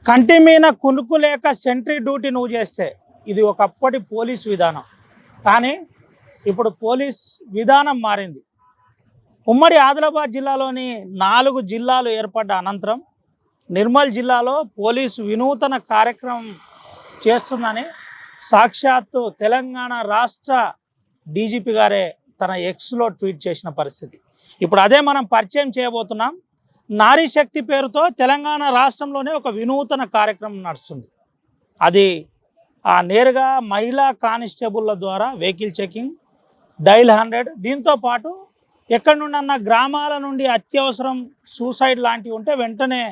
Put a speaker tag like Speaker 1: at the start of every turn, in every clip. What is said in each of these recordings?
Speaker 1: కంటి మీద కునుకు లేక సెంట్రీ డ్యూటీ నువ్వు చేస్తే ఇది ఒకప్పటి పోలీస్ విధానం. కానీ ఇప్పుడు పోలీస్ విధానం మారింది. ఉమ్మడి ఆదిలాబాద్ జిల్లాలోని 4 జిల్లాలు ఏర్పడ్డ అనంతరం నిర్మల్ జిల్లాలో పోలీసు వినూతన కార్యక్రమం చేస్తుందని సాక్షాత్తు తెలంగాణ రాష్ట్ర డీజీపీ గారే తన ఎక్స్లో ట్వీట్ చేసిన పరిస్థితి. ఇప్పుడు అదే మనం పరిచయం చేయబోతున్నాం. నారీ శక్తి పేరుతో తెలంగాణ రాష్ట్రంలోనే ఒక వినూతన కార్యక్రమం నడుస్తుంది. అది నేరుగా మహిళా కానిస్టేబుల్ల ద్వారా వెహికల్ చెకింగ్, డైల్ 100, దీంతో పాటు ఎక్కడి నుండన్నా గ్రామాల నుండి అత్యవసరం సూసైడ్ లాంటివి ఉంటే వెంటనే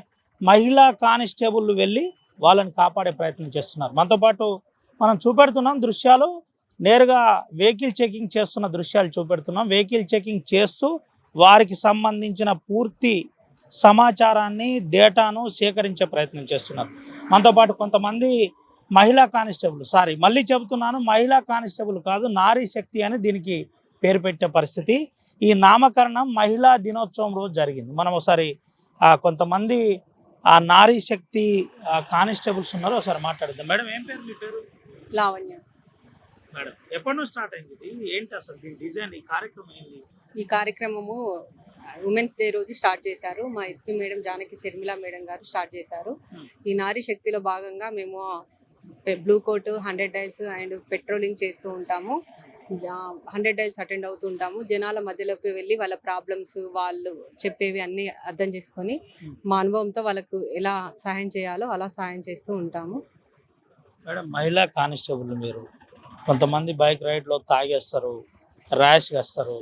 Speaker 1: మహిళా కానిస్టేబుల్ వెళ్ళి వాళ్ళని కాపాడే ప్రయత్నం చేస్తున్నారు. మనతో పాటు మనం చూపెడుతున్నాం దృశ్యాలు, నేరుగా వెహికల్ చెకింగ్ చేస్తున్న దృశ్యాలు చూపెడుతున్నాం. వెహికల్ చెకింగ్ చేస్తూ వారికి సంబంధించిన పూర్తి సమాచారాన్ని, డేటాను సేకరించే ప్రయత్నం చేస్తున్నారు. మనతో పాటు కొంతమంది మహిళా కానిస్టేబుల్, మళ్ళీ చెబుతున్నాను, మహిళా కానిస్టేబుల్ కాదు, నారీ శక్తి అని దీనికి పేరు పెట్టే పరిస్థితి. ఈ నామకరణం మహిళా దినోత్సవం రోజు జరిగింది. మనం ఒకసారి కొంతమంది నారీ శక్తి కానిస్టేబుల్స్ ఉన్నారు, ఒకసారి మాట్లాడదాం. మేడం, ఏం పేరు మీ పేరు?
Speaker 2: లావణ్య.
Speaker 1: మేడం, ఎప్పటి నుంచి స్టార్ట్ అయింది? ఏంటి అసలు దీని డిజైన్, ఈ కార్యక్రమం ఏంటి?
Speaker 2: ఈ కార్యక్రమము ఉమెన్స్ డే రోజు స్టార్ట్ చేశారు. మా SP madam Janaki Sharmila madam గారు స్టార్ట్ చేశారు. ఈ నారీ శక్తిలో భాగంగా మేము blue colt, 100 dials and patrolling చేస్తూ ఉంటాము. 100 డైల్స్ అటెండ్ అవుతూ ఉంటాము. జనాల మధ్యలోకి వెళ్ళి వాళ్ళ ప్రాబ్లమ్స్, వాళ్ళు చెప్పేవి అన్నీ అర్థం చేసుకొని మా అనుభవంతో వాళ్ళకు ఎలా సహాయం చేయాలో అలా సహాయం చేస్తూ ఉంటాము.
Speaker 1: మేడం, మహిళా కానిస్టేబుల్ మీరు, కొంతమంది బైక్ రైడ్లో తాగేస్తారు, ర్యాష్గా వస్తారు,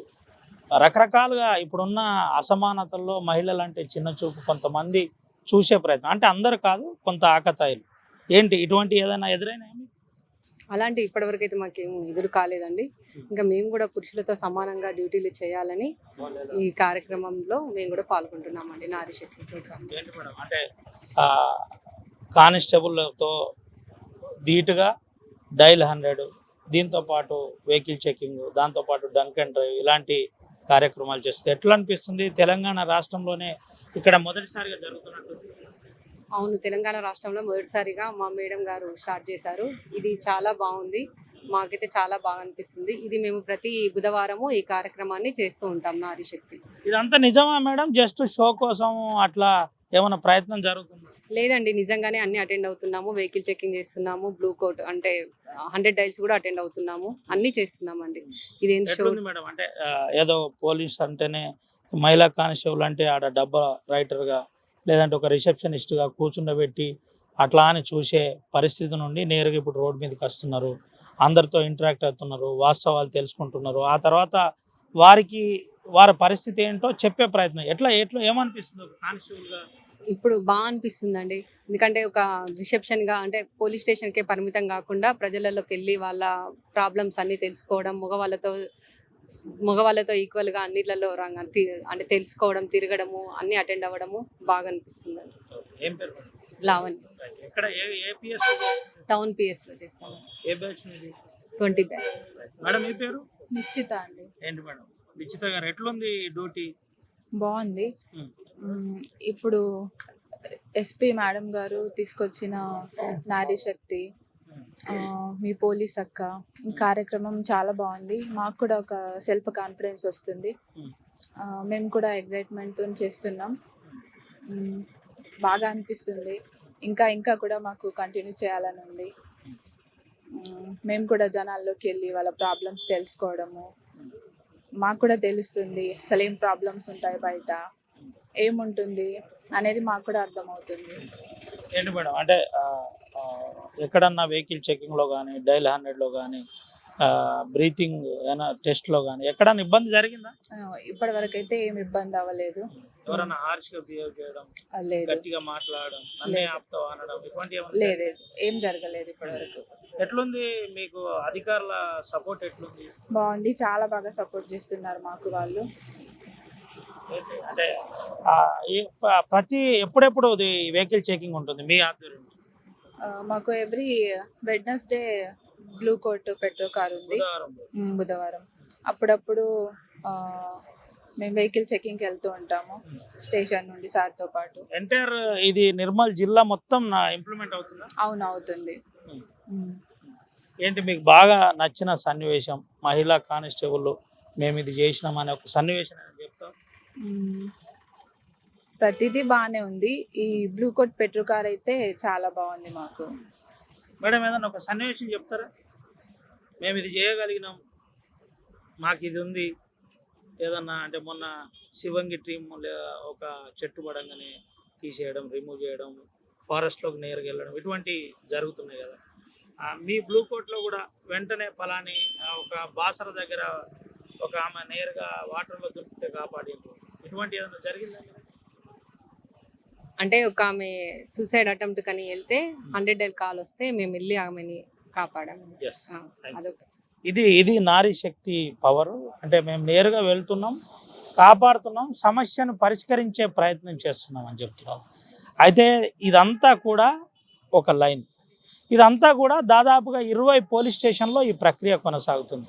Speaker 1: రకరకాలుగా ఇప్పుడున్న అసమానతల్లో మహిళలు అంటే చిన్న చూపు కొంతమంది చూసే ప్రయత్నం, అంటే అందరు కాదు, కొంత ఆకతాయిలు. ఏంటి ఇటువంటి ఏదైనా ఎదురైనా?
Speaker 2: అలాంటి ఇప్పటివరకు అయితే మాకేం ఎదురు కాలేదండి. ఇంకా మేము కూడా పురుషులతో సమానంగా డ్యూటీలు చేయాలని ఈ కార్యక్రమంలో మేము కూడా పాల్గొంటున్నామండి. నారీ శక్తి ప్రోగ్రామ్.
Speaker 1: ఏంటి మేడం, అంటే కానిస్టేబుల్తో ధీటుగా డైల్ 100, దీంతోపాటు వెహికల్ చెకింగ్, దాంతోపాటు డంక్ అండ్ డ్రైవ్, ఇలాంటి కార్యక్రమాలు చేస్తే ఎట్లా అనిపిస్తుంది? తెలంగాణ రాష్ట్రంలోనే ఇక్కడ మొదటిసారిగా జరుగుతున్నట్టు.
Speaker 2: అవును, తెలంగాణ రాష్ట్రంలో మొదటిసారిగా మా మేడం గారు స్టార్ట్ చేశారు. ఇది చాలా బాగుంది, మాకైతే చాలా బాగా అనిపిస్తుంది. ఇది మేము ప్రతి బుధవారము ఈ కార్యక్రమాన్ని చేస్తూ ఉంటాం. నారీ శక్తి.
Speaker 1: ఇదంతా నిజమా మేడం? జస్ట్ షో కోసం అట్లా ఏమైనా ప్రయత్నం జరుగుతుందా?
Speaker 2: లేదండి, నిజంగానే అన్ని అటెండ్ అవుతున్నాము. వెహికల్ చెకింగ్ చేస్తున్నాము, బ్లూ కోట్ అంటే 100 డైల్స్ కూడా అటెండ్ అవుతున్నాము, అన్ని చేస్తున్నామండి. ఇదేం షో
Speaker 1: మేడం? అంటే ఏదో పోలీస్ అంటేనే మహిళా కానిస్టేబుల్ అంటే ఆడ డబ్బా రైటర్గా, లేదంటే ఒక రిసెప్షనిస్ట్గా కూర్చుండబెట్టి అట్లా అని చూసే పరిస్థితి నుండి నేరుగా ఇప్పుడు రోడ్ మీదకి వస్తున్నారు, అందరితో ఇంటరాక్ట్ అవుతున్నారు, వాస్తవాలు తెలుసుకుంటున్నారు. ఆ తర్వాత వారి పరిస్థితి ఏంటో చెప్పే ప్రయత్నం. ఎట్లా ఏమనిపిస్తుంది కానిస్టేబుల్గా?
Speaker 2: ఇప్పుడు బాగా అనిపిస్తుందండి. ఎందుకంటే ఒక రిసెప్షన్గా అంటే పోలీస్ స్టేషన్కే పరిమితం కాకుండా ప్రజలలోకి వెళ్ళి వాళ్ళ ప్రాబ్లమ్స్ అన్నీ తెలుసుకోవడం, మగవాళ్ళతో ఈక్వల్గా అన్నిట్లలో అంటే తెలుసుకోవడం, తిరగడము, అన్నీ అటెండ్ అవ్వడము బాగా అనిపిస్తుందండి.
Speaker 1: ఏం పేరు?
Speaker 2: లావణ్య.
Speaker 1: ఎక్కడ
Speaker 2: టౌన్ పిఎస్లో చేస్తాను.
Speaker 1: ఏ బ్యాచ్ మీది?
Speaker 2: 20 బ్యాచ్.
Speaker 1: మేడం, మీ పేరు?
Speaker 3: నిశ్చిత అండి.
Speaker 1: ఏంటి మేడం, నిశ్చిత గారు, ఎట్లుంది డ్యూటీ?
Speaker 3: బాగుంది. ఇప్పుడు ఎస్పీ మేడం గారు తీసుకొచ్చిన నారీ శక్తి, మీ పోలీస్ అక్క కార్యక్రమం చాలా బాగుంది. మాకు కూడా ఒక సెల్ఫ్ కాన్ఫిడెన్స్ వస్తుంది. మేము కూడా ఎగ్జైట్మెంట్తో చేస్తున్నాం. బాగా అనిపిస్తుంది. ఇంకా కూడా మాకు కంటిన్యూ చేయాలని ఉంది. మేము కూడా జనాల్లోకి వెళ్ళి వాళ్ళ ప్రాబ్లమ్స్ తెలుసుకోవడము, మాకు కూడా తెలుస్తుంది అసలు ఏం ప్రాబ్లమ్స్ ఉంటాయి, బయట ఏముంటుంది అనేది మాకు కూడా అర్థమవుతుంది.
Speaker 1: ఏంటి మేడం, అంటే ఎక్కడన్నా వెహికల్ చెకింగ్లో కానీ, డైల్ 100లో కానీ, బ్రీతింగ్ టెస్ట్లో కానీ ఎక్కడన్నా ఇబ్బంది జరిగిందా?
Speaker 3: ఇప్పటి వరకు అయితే ఏం ఇబ్బంది అవ్వలేదు.
Speaker 1: ఎవరన్నా హార్ష్గా బిహేవ్ చేయడం,
Speaker 3: లేదు,
Speaker 1: గట్టిగా మాట్లాడడం, అన్నీ ఆపుతావు అనడం, ఇటువంటి
Speaker 3: లేదు, ఏం జరగలేదు ఇప్పటి వరకు.
Speaker 1: ఎట్లుంది మీకు అధికారుల సపోర్ట్ ఎట్లుంది?
Speaker 3: బాగుంది, చాలా బాగా సపోర్ట్ చేస్తున్నారు మాకు వాళ్ళు.
Speaker 1: అంటే ఎప్పుడెప్పుడు వెహికల్ చెకింగ్ ఉంటుంది మీ ఆధ్వర్యంలో?
Speaker 3: మాకు every Wednesday blue colt patrol car ఉంది. బుధవారం అప్పుడప్పుడు మేము వెహికల్ చెకింగ్కి వెళ్తూ ఉంటాము స్టేషన్ నుండి సార్తో పాటు.
Speaker 1: ఎంటైర్ ఇది నిర్మల్ జిల్లా మొత్తం ఇంప్లిమెంట్ అవుతుందా?
Speaker 3: అవును, అవుతుంది. మ్మ్.
Speaker 1: ఏంటి మీకు బాగా నచ్చిన సన్నివేశం, మహిళా కానిస్టేబుల్ మేము ఇది చేసినామనే ఒక సన్నివేశం ఏమైనా చెప్తాం?
Speaker 3: మ్మ్. ప్రతిదీ బాగానే ఉంది. ఈ బ్లూ కోట్ పెట్రో కార్ అయితే చాలా బాగుంది మాకు.
Speaker 1: మేడం ఏదన్నా ఒక సన్నివేశం చెప్తారా? మేము ఇది చేయగలిగినాం, మాకు ఇది ఉంది ఏదన్నా అంటే మొన్న శివంగి టీమ్ ఒక చెట్టు పడంగానే తీసేయడం, రిమూవ్ చేయడం, ఫారెస్ట్లోకి నేరుగా వెళ్ళడం ఇటువంటి జరుగుతున్నాయి కదా. మీ బ్లూ కోట్లో కూడా వెంటనే ఫలాని ఒక బాసర దగ్గర ఒక ఆమె నేరుగా వాటర్లో దుంపితే కాపాడింది, ఇటువంటి ఏదైనా జరిగిందండి?
Speaker 2: అంటే ఒక ఆమె సూసైడ్ అటెంప్ట్ కని వెళ్తే 100 డైల్ కాల్ వస్తే మేము వెళ్ళి ఆమెని కాపాడాము.
Speaker 1: ఎస్,
Speaker 2: ఆ, అదొక
Speaker 1: ఇది నారీ శక్తి పవర్. అంటే మేము నేరుగా వెళ్తున్నాం, కాపాడుతున్నాం, సమస్యను పరిష్కరించే ప్రయత్నం చేస్తున్నాం అని చెప్తున్నాం. అయితే ఇదంతా కూడా ఒక లైన్, ఇదంతా కూడా దాదాపుగా 20 పోలీస్ స్టేషన్లో ఈ ప్రక్రియ కొనసాగుతుంది.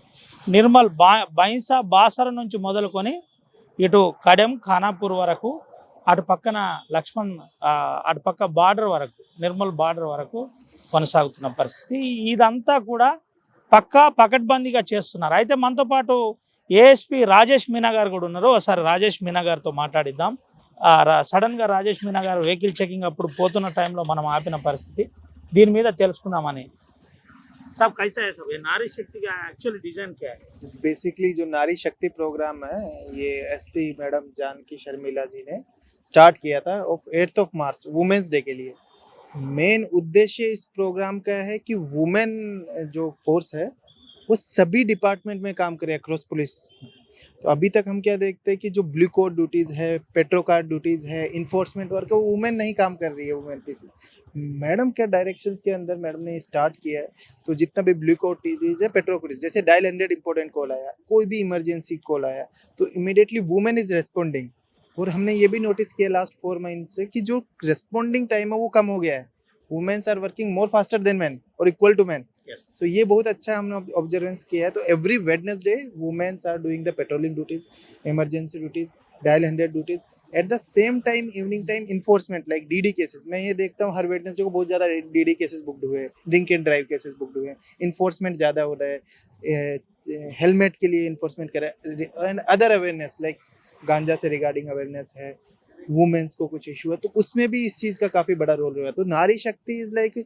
Speaker 1: నిర్మల్ బైన్సా బాసర నుంచి మొదలుకొని ఇటు కడెం ఖానాపూర్ వరకు, అటు పక్కన లక్ష్మణ్ అటు పక్క బార్డర్ వరకు, నిర్మల్ బార్డర్ వరకు కొనసాగుతున్న పరిస్థితి. ఇదంతా కూడా పక్కా పకడ్బందీగా చేస్తున్నారు. అయితే మనతో పాటు ఏఎస్పీ రాజేష్ మీనా గారు కూడా ఉన్నారు. ఒకసారి రాజేష్ మీనా గారితో మాట్లాడిద్దాం. సడన్గా రాజేష్ మీనా గారు వెహికల్ చెకింగ్ అప్పుడు పోతున్న టైంలో మనం ఆపిన పరిస్థితి, దీని మీద తెలుసుకుందామని. సాబ్ कैसा है सब ये नारी शक्ति का एक्चुअली डिजाइन क्या है?
Speaker 4: बेसिकली जो नारी शक्ति प्रोग्राम है ये एसपी मैडम जानकी शर्मिला जी ने स्टार्ट किया था of 8th of March women's day के लिए। मेन उद्देश्य इस प्रोग्राम का है कि वुमेन जो फोर्स है वो सभी डिपार्टमेंट में काम करे अक्रॉस पुलिस। तो अभी तक हम क्या देखते हैं कि जो ब्लू कोड ड्यूटीज़ है, पेट्रो कार ड्यूटीज़ है, इन्फोर्समेंट वर्क है, वो वुमेन नहीं काम कर रही है, वुमेन पीसेस। मैडम के डायरेक्शंस के अंदर मैडम ने स्टार्ट किया है। तो जितना भी ब्लू कोड ड्यूटीज़ है, पेट्रो पुलिस, जैसे डायल 100 इंपॉर्टेंट कॉल आया, कोई भी इमरजेंसी कॉल आया, तो इमीडिएटली वुमेन इज रेस्पॉन्डिंग। और हमने ये भी नोटिस किया लास्ट 4 मंथ से कि जो रेस्पॉन्डिंग टाइम है वो कम हो गया है। Women's are working more faster than man और इक्वल टू मैन। सो ये बहुत अच्छा हमने ऑब्जर्वेंस किया है। तो every Wednesday women's are doing the patrolling duties, emergency duties, dial 100 duties. At the same time evening time enforcement like DD cases, मैं ये देखता हूँ हर वेडनेसडे को बहुत ज़्यादा डीडी केसेस बुकड हुए हैं, drink and drive cases booked हुए हैं, इन्फोर्समेंट ज़्यादा हो रहा है, हेलमेट के लिए इन्फोर्समेंट कर रहा है, एंड अदर अवेयरनेस लाइक गांजा से रिगार्डिंग अवेयरनेस है, वुमेन्स को कुछ इशू है, तो उसमें भी इस चीज़ का काफ़ी बड़ा रोल रहा है। तो Nari Shakti is like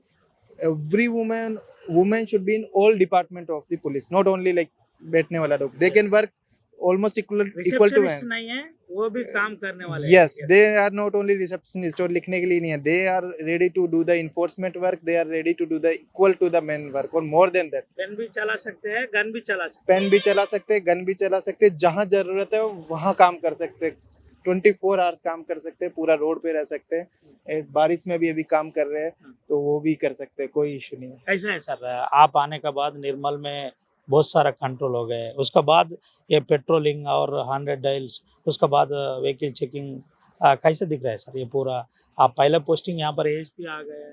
Speaker 4: every women should be in all department of the police, not only like बैठने वाला लोग, they can work almost equal to
Speaker 1: receptionist नहीं है, वो भी काम करने वाले
Speaker 4: yes they are not only receptionist और लिखने के लिए नहीं है, they are ready to do the enforcement work, they are ready to do the equal to the men work और more than that।
Speaker 1: पेन भी चला सकते हैं, गन भी चला सकते
Speaker 4: पेन भी चला सकते हैं, गन भी चला सकते हैं, जहाँ जरूरत है वहाँ काम कर सकते हैं, 24 आवर्स काम कर सकते हैं, पूरा रोड पे रह सकते हैं, बारिश में भी अभी काम कर रहे हैं तो वो भी कर सकते हैं, कोई इशू नहीं है।
Speaker 1: हैं। ऐसा है सर, आप आने के बाद निर्मल में बहुत सारा कंट्रोल हो गए, उसके बाद ये पेट्रोलिंग और 100 डायल्स, उसके बाद व्हीकल चेकिंग कैसे दिख रहा है सर ये पूरा? आप पहले पोस्टिंग यहाँ पर एएसपी आ गए,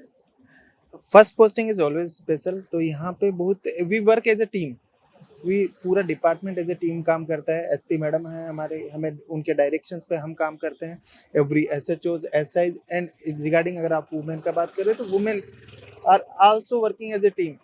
Speaker 4: first posting is always special. तो यहाँ पे बहुत we work as a team, we पूरा डिपार्टमेंट एज ए टीम काम करता है। एसपी मैडम है हमारे, हमें उनके डायरेक्शंस पे हम काम करते हैं। Every SHOs, SI and regarding अगर आप वुमेन का बात करें तो women are also working as a team.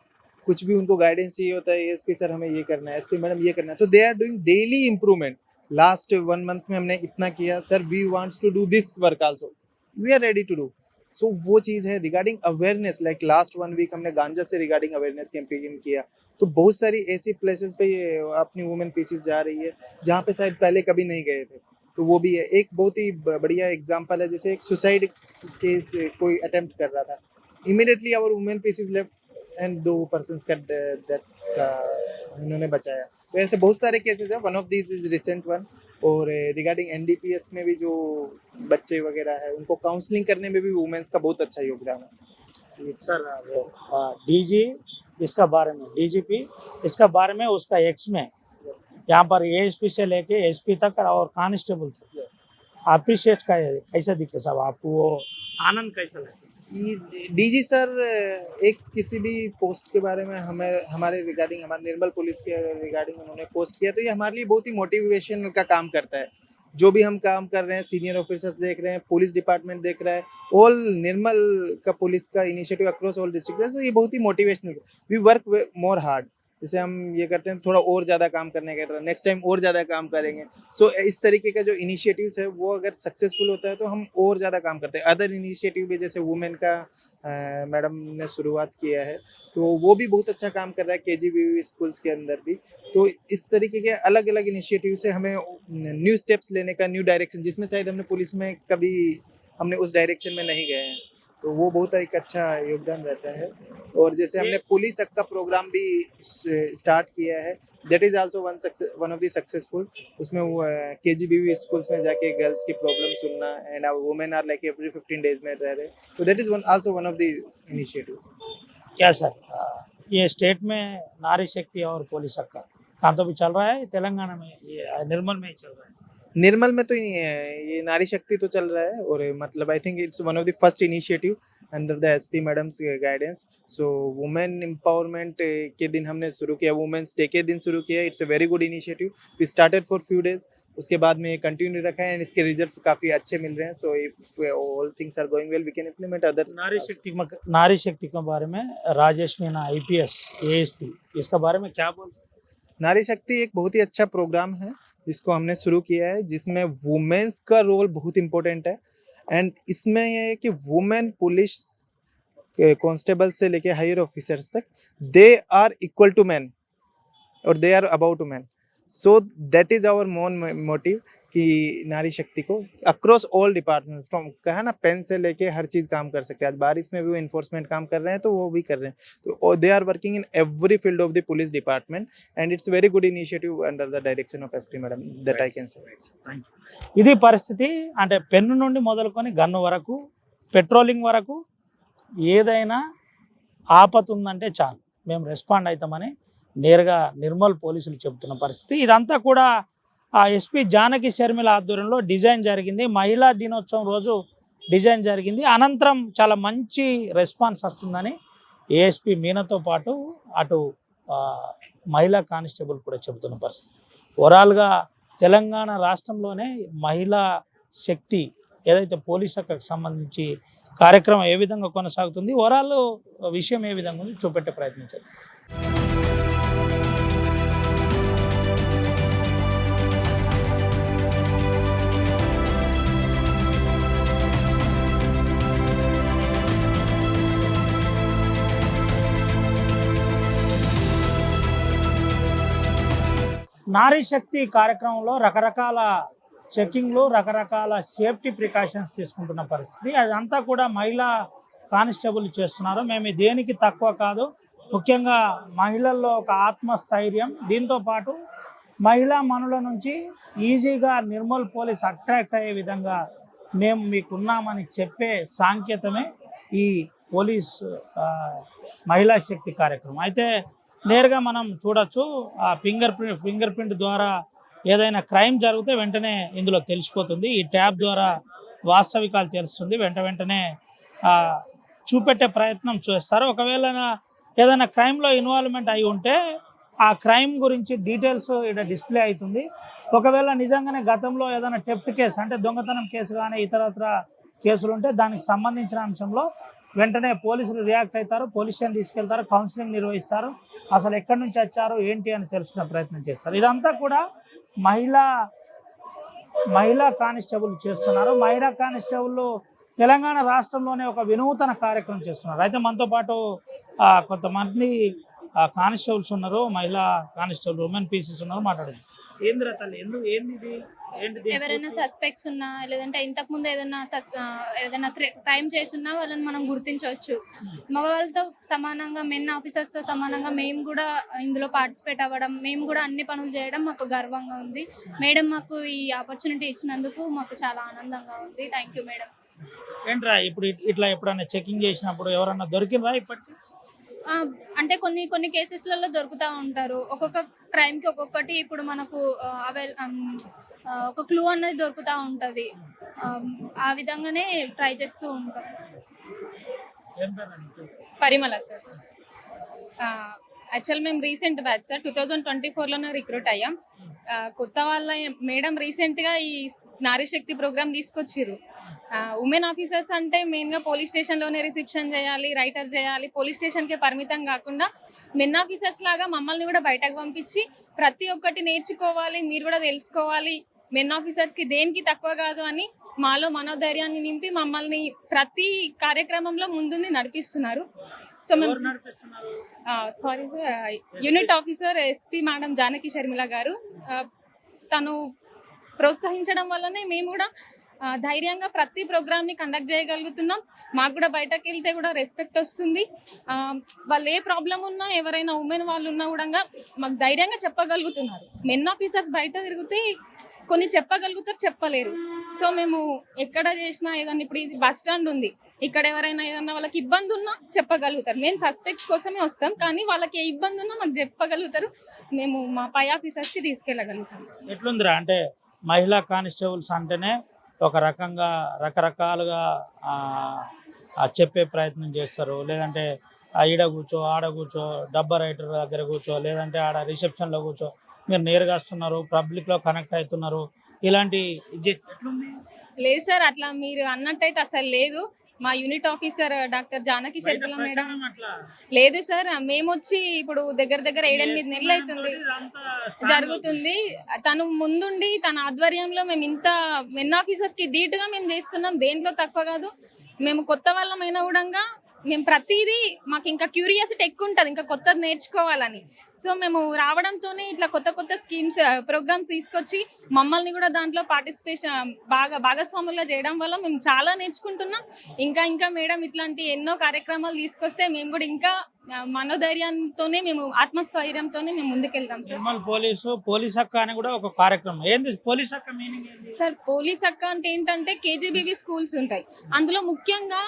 Speaker 4: कुछ भी उनको गाइडेंस चाहिए होता है, एसपी सर हमें ये करना है, एसपी मैडम ये करना है, तो they are doing daily improvement. Last 1 month में हमने इतना किया, sir we wants to do this work also, we are ready to do. So वो चीज़ है। Regarding awareness, like last 1 week हमने गांजा से रिगार्डिंग अवेयरनेस कैंपेन किया, तो बहुत सारी ऐसी प्लेसेस पे ये अपनी वुमेन पीसेस जा रही है जहाँ पे शायद पहले कभी नहीं गए थे, तो वो भी है। एक बहुत ही बढ़िया एग्जांपल है, जैसे एक सुसाइड केस कोई अटेम्प्ट कर रहा था, immediately our women pieces left and 2 persons का डेथ का उन्होंने बचाया। तो ऐसे बहुत सारे केसेस हैं, one of this is recent one. और रिगार्डिंग एनडीपीएस में भी जो बच्चे वगैरह है उनको काउंसलिंग करने में भी वुमेन्स का बहुत अच्छा योगदान है।
Speaker 1: सर डीजी इसका बारे में, डीजीपी इसका बारे में, उसका एक्स में यहाँ पर एएसपी से लेके एसपी तक और कांस्टेबल तक अप्रिशिएट कैसा दिखे साहब आपको, वो आनंद कैसा लगे?
Speaker 4: डीजी सर एक किसी भी पोस्ट के बारे में हमें हमारे रिगार्डिंग, हमारे निर्मल पुलिस के रिगार्डिंग उन्होंने पोस्ट किया, तो ये हमारे लिए बहुत ही मोटिवेशन का काम करता है जो भी हम काम कर रहे हैं, सीनियर ऑफिसर्स देख रहे हैं, पुलिस डिपार्टमेंट देख रहा है, ऑल निर्मल का पुलिस का इनिशिएटिव अक्रॉस ऑल डिस्ट्रिक्ट है, तो ये बहुत ही motivational. We work more hard, जैसे हम ये करते हैं थोड़ा और ज़्यादा काम करने का, नेक्स्ट टाइम और ज़्यादा काम करेंगे। सो इस तरीके का जो इनिशिएटिव्स है वो अगर सक्सेसफुल होता है तो हम और ज़्यादा काम करते हैं। अदर इनिशिएटिव भी जैसे वुमेन का मैडम ने शुरुआत किया है, तो वो भी बहुत अच्छा काम कर रहा है केजीबीवी स्कूल्स के अंदर भी। तो इस तरीके के अलग अलग इनिशिएटिव से हमें न्यू स्टेप्स लेने का, न्यू डायरेक्शन, जिसमें शायद हमने पुलिस में कभी हमने उस डायरेक्शन में नहीं गए हैं, तो वो बहुत एक अच्छा योगदान रहता है। और जैसे हमने पुलिस हक का प्रोग्राम भी स्टार्ट किया है, that is also one of the successful. उसमें वो केजीबीवी स्कूल्स में जाके गर्ल्स की प्रॉब्लम सुनना, and women are like every 15 days में रह रहे, तो that is also one of the initiatives.
Speaker 1: क्या सर, ये स्टेट में नारी शक्ति और पुलिस हक का काम तो भी चल रहा है, तेलंगाना में ये निर्मल में ही चल रहा है?
Speaker 4: निर्मल में तो ये नारी शक्ति तो चल रहा है, और मतलब I think it's one of the first initiative under the SP madams guidance. So women empowerment के दिन हमने शुरू किया, वुमेन्स डे के दिन शुरू किया। It's a very good initiative. We started for few days, उसके बाद में कंटिन्यू रखा है, एंड इसके रिजल्ट्स काफ़ी अच्छे मिल रहे हैं। So if all things are going well, we can implement other.
Speaker 1: Nari Shakti के बारे में राजेश मीना IPS ASP, इसका बारे में क्या बोल?
Speaker 4: नारी शक्ति एक बहुत ही अच्छा प्रोग्राम है जिसको हमने शुरू किया है, जिसमें वुमेन्स का रोल बहुत इंपॉर्टेंट है। एंड इसमें यह है कि वुमेन पुलिस कांस्टेबल से लेके हायर ऑफिसर्स तक, they are equal to man और they are about to man. So that is our motive कि नारी शक्ति को अक्रॉस ऑल डिपार्टमेंट, फ्रॉम कहा ना, पेन से लेके हर चीज़ काम कर सकते हैं। आज बारिश में भी वो इन्फोर्समेंट काम कर रहे हैं, तो वो भी कर रहे हैं, तो they are working in every field of the police department, and it's very good initiative under the direction of SP madam, that I can say.
Speaker 1: ఇది పరిస్థితి. అంటే పెన్ను నుండి మొదలుకొని గన్ను వరకు, పెట్రోలింగ్ వరకు ఏదైనా ఆపత ఉందంటే చాలు మేము రెస్పాండ్ అవుతామని నేరుగా నిర్మల్ పోలీసులు చెబుతున్న పరిస్థితి. ఇదంతా కూడా ఎస్పీ జానకి శర్మిల ఆధ్వర్యంలో డిజైన్ జరిగింది. మహిళా దినోత్సవం రోజు డిజైన్ జరిగింది. అనంతరం చాలా మంచి రెస్పాన్స్ వస్తుందని ఏఎస్పీ మీనాతో పాటు అటు మహిళా కానిస్టేబుల్ కూడా చెబుతున్న పరిస్థితి. ఓవరాల్గా తెలంగాణ రాష్ట్రంలోనే మహిళా శక్తి ఏదైతే పోలీస్ శాఖకు సంబంధించి కార్యక్రమం ఏ విధంగా కొనసాగుతుంది, ఓవరాల్ విషయం ఏ విధంగా ఉంది చూపెట్టే ప్రయత్నించారు. నారీ శక్తి కార్యక్రమంలో రకరకాల చెకింగ్లు, రకరకాల సేఫ్టీ ప్రికాషన్స్ తీసుకుంటున్న పరిస్థితి. అదంతా కూడా మహిళా కానిస్టేబుల్ చేస్తున్నారు. మేము దేనికి తక్కువ కాదు. ముఖ్యంగా మహిళల్లో ఒక ఆత్మస్థైర్యం, దీంతోపాటు మహిళా మనుల నుంచి ఈజీగా నిర్మల్ పోలీస్ అట్రాక్ట్ అయ్యే విధంగా మేము మీకున్నామని చెప్పే సాంకేతమే ఈ పోలీస్ మహిళా శక్తి కార్యక్రమం. అయితే నేరుగా మనం చూడొచ్చు, ఆ ఫింగర్ ప్రింట్ ద్వారా ఏదైనా క్రైమ్ జరిగితే వెంటనే ఇందులో తెలిసిపోతుంది. ఈ ట్యాబ్ ద్వారా వాస్తవికాలు తెలుస్తుంది. వెంటనే చూపెట్టే ప్రయత్నం చేస్తారు. ఒకవేళ ఏదైనా క్రైమ్లో ఇన్వాల్వ్మెంట్ అయి ఉంటే ఆ క్రైమ్ గురించి డీటెయిల్స్ ఇక్కడ డిస్ప్లే అవుతుంది. ఒకవేళ నిజంగానే గతంలో ఏదైనా టెఫ్ట్ కేసు, అంటే దొంగతనం కేసు కానీ ఇతరత్ర కేసులు ఉంటే దానికి సంబంధించిన అంశంలో వెంటనే పోలీసులు రియాక్ట్ అవుతారు. పోలీస్ స్టేషన్ తీసుకెళ్తారు, కౌన్సిలింగ్ నిర్వహిస్తారు, అసలు ఎక్కడి నుంచి వచ్చారు ఏంటి అని తెలుసుకునే ప్రయత్నం చేస్తారు. ఇదంతా కూడా మహిళా కానిస్టేబుల్ చేస్తున్నారు. మహిళా కానిస్టేబుల్ తెలంగాణ రాష్ట్రంలోనే ఒక వినూతన కార్యక్రమం చేస్తున్నారు. అయితే మనతో పాటు కొంతమంది కానిస్టేబుల్స్ ఉన్నారు, మహిళా కానిస్టేబుల్, ఉమెన్ పీసీస్ ఉన్నారు. మాట్లాడండి. ఏంద్రా తల్లి, ఏంటిది?
Speaker 5: ఎవరైనా సస్పెక్ట్స్ ఉన్నా, లేదంటే ఇంతకు ముందు ఏదైనా క్రైమ్ చేస్తున్నా వాళ్ళని మనం గుర్తించవచ్చు. మగవాళ్ళతో సమానంగా, మెన్ ఆఫీసర్స్తో సమానంగా మేము కూడా ఇందులో పార్టిసిపేట్ అవ్వడం, మేము కూడా అన్ని పనులు చేయడం మాకు గర్వంగా ఉంది. మేడం మాకు ఈ ఆపర్చునిటీ ఇచ్చినందుకు మాకు చాలా ఆనందంగా ఉంది. Thank you madam.
Speaker 1: ఏంట్రా ఇప్పుడు ఇట్లా ఎప్పుడైనా చెకింగ్ చేసినప్పుడు ఎవరన్నా దొరికినరా ఇప్పటికి?
Speaker 5: అంటే కొన్ని కేసెస్లలో దొరుకుతూ ఉంటారు. ఒక్కొక్క క్రైమ్కి ఒక్కొక్కటి ఇప్పుడు మనకు ఒక క్లూ అనేది దొరుకుతూ ఉంటుంది. ఆ విధంగానే ట్రై చేస్తూ ఉంటాం.
Speaker 2: పరిమళ సార్. యాక్చువల్ మేము రీసెంట్ బ్యాచ్ సార్, 2024లోనే రిక్రూట్ అయ్యాం. కొత్త వాళ్ళ మేడం రీసెంట్గా ఈ నారీ శక్తి ప్రోగ్రామ్ తీసుకొచ్చిర్రు. ఉమెన్ ఆఫీసర్స్ అంటే మెయిన్గా పోలీస్ స్టేషన్లోనే రిసెప్షన్ చేయాలి, రైటర్ చేయాలి, పోలీస్ స్టేషన్కే పరిమితం కాకుండా మెన్ ఆఫీసర్స్ లాగా మమ్మల్ని కూడా బయటకు పంపించి ప్రతి ఒక్కటి నేర్చుకోవాలి, మీరు కూడా తెలుసుకోవాలి, మెన్ ఆఫీసర్స్కి దేనికి తక్కువ కాదు అని మాలో మనోధైర్యాన్ని నింపి మమ్మల్ని ప్రతి కార్యక్రమంలో ముందుండి నడిపిస్తున్నారు. సో మేము
Speaker 1: ఎవరు నడిపిస్తున్నారు?
Speaker 2: Sorry sir, unit officer SP madam Janaki Sharmila గారు, తను ప్రోత్సహించడం వల్లనే మేము కూడా ధైర్యంగా ప్రతి ప్రోగ్రామ్ని కండక్ట్ చేయగలుగుతున్నాం. మాకు కూడా బయటకు వెళ్తే కూడా రెస్పెక్ట్ వస్తుంది. వాళ్ళు ఏ ప్రాబ్లం ఉన్నా, ఎవరైనా ఉమెన్ వాళ్ళు ఉన్నా కూడా మాకు ధైర్యంగా చెప్పగలుగుతున్నారు. మెన్ ఆఫీసర్స్ బయట తిరిగితే కొన్ని చెప్పగలుగుతారు, చెప్పలేరు. సో మేము ఎక్కడ చేసినా ఏదన్నా, ఇప్పుడు ఇది బస్ స్టాండ్ ఉంది, ఇక్కడ ఎవరైనా ఏదన్నా వాళ్ళకి ఇబ్బంది ఉన్నా చెప్పగలుగుతారు. మేము సస్పెక్ట్స్ కోసమే వస్తాం, కానీ వాళ్ళకి ఏ ఇబ్బంది ఉన్నా మాకు చెప్పగలుగుతారు. మేము మా పై ఆఫీసర్స్కి తీసుకెళ్ళగలుగుతాం.
Speaker 1: ఎట్లుందిరా అంటే మహిళా కానిస్టేబుల్స్ అంటేనే ఒక రకంగా రకరకాలుగా చెప్పే ప్రయత్నం చేస్తారు. లేదంటే ఈడ కూర్చో, ఆడ కూర్చో, డబ్బా రైటర్ దగ్గర కూర్చో, లేదంటే ఆడ రిసెప్షన్లో కూర్చో, మీరు నేరుగా వస్తున్నారు, పబ్లిక్లో కనెక్ట్ అవుతున్నారు, ఇలాంటి ఎట్లుంది?
Speaker 2: లేదు సార్, అట్లా మీరు అన్నట్టయితే అసలు లేదు. మా unit officer doctor Janaki Sharmila madam
Speaker 1: అట్లా
Speaker 2: లేదు సార్. మేము వచ్చి ఇప్పుడు దగ్గర 7-8 నెలలు అవుతుంది జరుగుతుంది. తను ముందుండి తన ఆధ్వర్యంలో మేము ఇంత మెన్ ఆఫీసర్స్ కి ధీటుగా మేము చేస్తున్నాం. దేంట్లో తక్కువ కాదు. మేము కొత్త వాళ్ళమైనా కూడా మేము ప్రతిదీ మాకు ఇంకా క్యూరియాసిటీ ఎక్కువ ఉంటుంది, ఇంకా కొత్తది నేర్చుకోవాలని. సో మేము రావడంతోనే ఇట్లా కొత్త స్కీమ్స్, ప్రోగ్రామ్స్ తీసుకొచ్చి మమ్మల్ని కూడా దాంట్లో పార్టిసిపేషన్ భాగస్వాములుగా చేయడం వల్ల మేము చాలా నేర్చుకుంటున్నాం. ఇంకా మేడం ఇట్లాంటి ఎన్నో కార్యక్రమాలు తీసుకొస్తే మేము కూడా ఇంకా మనోధైర్యంతోనే, మేము ఆత్మస్థైర్యంతోనే మేము ముందుకెళ్తాం సార్.
Speaker 1: పోలీస్ అక్క అని కూడా ఒక కార్యక్రమం. ఏంది పోలీస్ అక్క మీనింగ్ ఏంది
Speaker 2: సార్? పోలీస్ అక్క అంటే ఏంటంటే కేజీబీవీ స్కూల్స్ ఉంటాయి, అందులో ముఖ్యంగా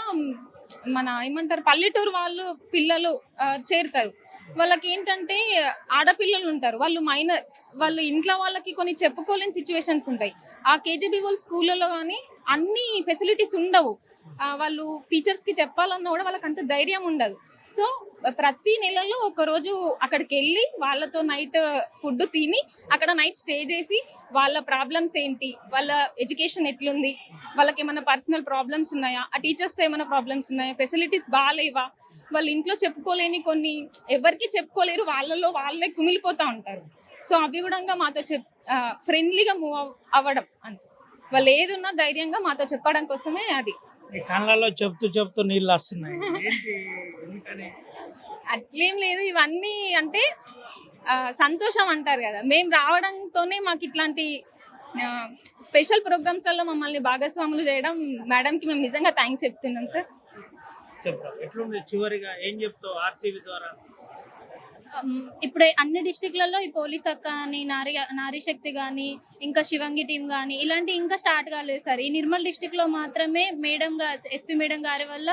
Speaker 2: మన ఏమంటారు పల్లెటూరు వాళ్ళు పిల్లలు చేరుతారు. వాళ్ళకి ఏంటంటే ఆడపిల్లలు ఉంటారు, వాళ్ళు ఇంట్లో వాళ్ళకి కొన్ని చెప్పుకోలేని సిచ్యువేషన్స్ ఉంటాయి. ఆ కేజీబీవీ స్కూళ్ళలో కానీ అన్ని ఫెసిలిటీస్ ఉండవు. వాళ్ళు టీచర్స్కి చెప్పాలన్నా కూడా వాళ్ళకి అంత ధైర్యం ఉండదు. సో ప్రతి నెలలో ఒక రోజు అక్కడికి వెళ్ళి వాళ్ళతో నైట్ ఫుడ్ తిని అక్కడ నైట్ స్టే చేసి వాళ్ళ ప్రాబ్లమ్స్ ఏంటి, వాళ్ళ ఎడ్యుకేషన్ ఎట్లుంది, వాళ్ళకి ఏమైనా పర్సనల్ ప్రాబ్లమ్స్ ఉన్నాయా, ఆ టీచర్స్తో ఏమైనా ప్రాబ్లమ్స్ ఉన్నాయా, ఫెసిలిటీస్ బాగాలేవా, వాళ్ళ ఇంట్లో చెప్పుకోలేని కొన్ని ఎవరికి చెప్పుకోలేరు, వాళ్ళలో వాళ్ళే కుమిలిపోతూ ఉంటారు. సో అవి కూడా మాతో ఫ్రెండ్లీగా మూవ్ అవ్వడం అంతే. వాళ్ళు ఏది ఉన్నా ధైర్యంగా మాతో చెప్పడం కోసమే అది.
Speaker 1: కళ్ళల్లో చెప్తూ నీళ్ళు వస్తున్నాయి.
Speaker 2: అట్లేం లేదు, ఇవన్నీ అంటే సంతోషం అంటారు కదా. మేము రావడంతోనే మాకు ఇట్లాంటి స్పెషల్ ప్రోగ్రామ్స్లలో మమ్మల్ని భాగస్వాములు చేయడం మేడంకి మేము నిజంగా థ్యాంక్స్ చెప్తున్నాం సార్.
Speaker 1: ఎట్లుంది చివరిగా ఏం చెప్తావు ఆర్టీవీ ద్వారా?
Speaker 5: ఇప్పుడు అన్ని డిస్టిక్లలో ఈ పోలీస్ అక్క అని, నారీ శక్తి కానీ, ఇంకా శివంగి టీం కానీ ఇలాంటి ఇంకా స్టార్ట్ కాలేదు సార్. ఈ నిర్మల్ డిస్టిక్లో మాత్రమే ఎస్పీ మేడం గారి వల్ల